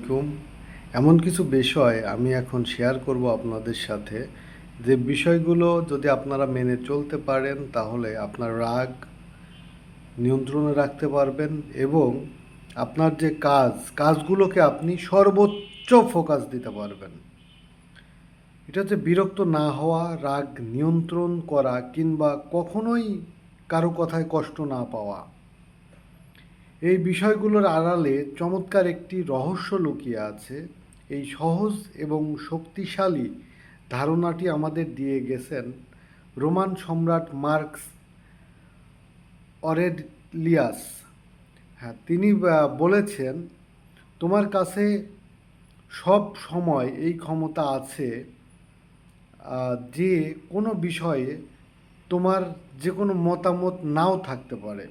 কুম এমন কিছু বিষয় আমি এখন শেয়ার করব আপনাদের সাথে, যে বিষয়গুলো যদি আপনারা মেনে চলতে পারেন তাহলে আপনার রাগ নিয়ন্ত্রণে রাখতে পারবেন এবং আপনার যে কাজগুলোকে আপনি সর্বোচ্চ ফোকাস দিতে পারবেন। এটা হচ্ছে বিরক্ত না হওয়া, রাগ নিয়ন্ত্রণ করা কিংবা কখনোই কারো কথায় কষ্ট না পাওয়া। এই বিষয়গুলোর আড়ালে চমৎকার একটি রহস্য লুকিয়ে আছে। এই সহজ এবং শক্তিশালী ধারণাটি আমাদের দিয়ে গেছেন রোমান সম্রাট মার্কস অরেলিয়াস। হ্যাঁ, তিনি বলেছেন, তোমার কাছে সব সময় এই ক্ষমতা আছে যে কোনো বিষয়ে তোমার যে কোনো মতামত নাও থাকতে পারে।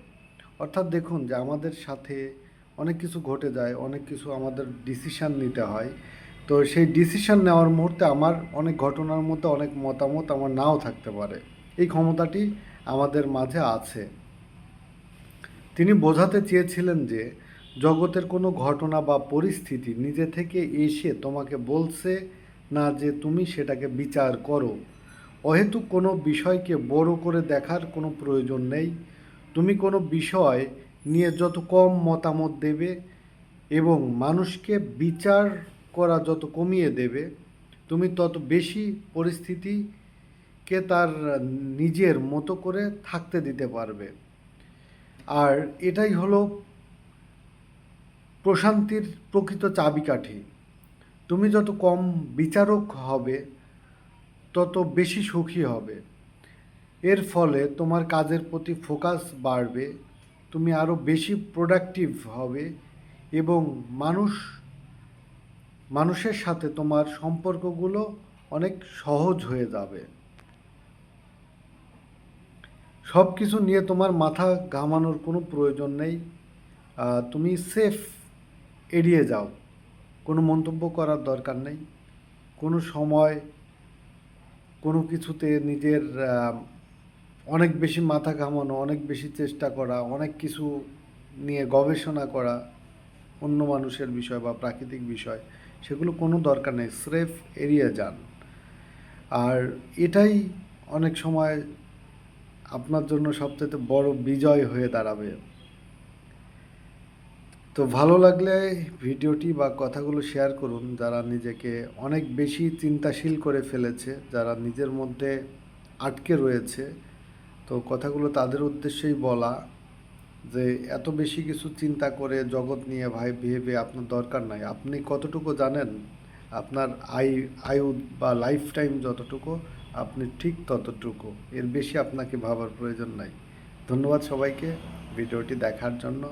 অর্থাৎ দেখুন যে আমাদের সাথে অনেক কিছু ঘটে যায়, অনেক কিছু আমাদের ডিসিশান নিতে হয়। তো সেই ডিসিশান নেওয়ার মুহূর্তে আমার অনেক ঘটনার মধ্যে অনেক মতামত আমার নাও থাকতে পারে। এই ক্ষমতাটি আমাদের মাঝে আছে। তিনি বোঝাতে চেয়েছিলেন যে জগতের কোনো ঘটনা বা পরিস্থিতি নিজে থেকে এসে তোমাকে বলছে না যে তুমি সেটাকে বিচার করো। অহেতুক কোনো বিষয়কে বড় করে দেখার কোনো প্রয়োজন নেই। তুমি কোনো বিষয় নিয়ে যত কম মতামত দেবে এবং মানুষকে বিচার করা যত কমিয়ে দেবে, তুমি তত বেশি পরিস্থিতিকে তার নিজের মতো করে থাকতে দিতে পারবে। আর এটাই হলো প্রশান্তির প্রকৃত চাবিকাঠি। তুমি যত কম বিচারক হবে তত বেশি সুখী হবে। এর ফলে তোমার কাজের প্রতি ফোকাস বাড়বে, তুমি আরও বেশি প্রোডাক্টিভ হবে এবং মানুষের সাথে তোমার সম্পর্কগুলো অনেক সহজ হয়ে যাবে। সব কিছু নিয়ে তোমার মাথা ঘামানোর কোনো প্রয়োজন নেই। তুমি সেফ এড়িয়ে যাও, কোনো মন্তব্য করার দরকার নেই। কোনো সময় কোনো কিছুতে নিজের অনেক বেশি মাথা ঘামানো, অনেক বেশি চেষ্টা করা, অনেক কিছু নিয়ে গবেষণা করা, অন্য মানুষের বিষয় বা প্রাকৃতিক বিষয়, সেগুলো কোনো দরকার নেই। স্রেফ এড়িয়ে যান। আর এটাই অনেক সময় আপনার জন্য সবচেয়ে বড় বিজয় হয়ে দাঁড়াবে। তো ভালো লাগলে ভিডিওটি বা কথাগুলো শেয়ার করুন যারা নিজেকে অনেক বেশি চিন্তাশীল করে ফেলেছে, যারা নিজের মধ্যে আটকে রয়েছে। তো কথাগুলো তাদের উদ্দেশ্যেই বলা যে এত বেশি কিছু চিন্তা করে জগৎ নিয়ে ভেবে আপনার দরকার নাই। আপনি কতটুকু জানেন? আপনার আয়ু বা লাইফ টাইম যতটুকু, আপনি ঠিক ততটুকু, এর বেশি আপনাকে ভাবার প্রয়োজন নাই। ধন্যবাদ সবাইকে ভিডিওটি দেখার জন্য।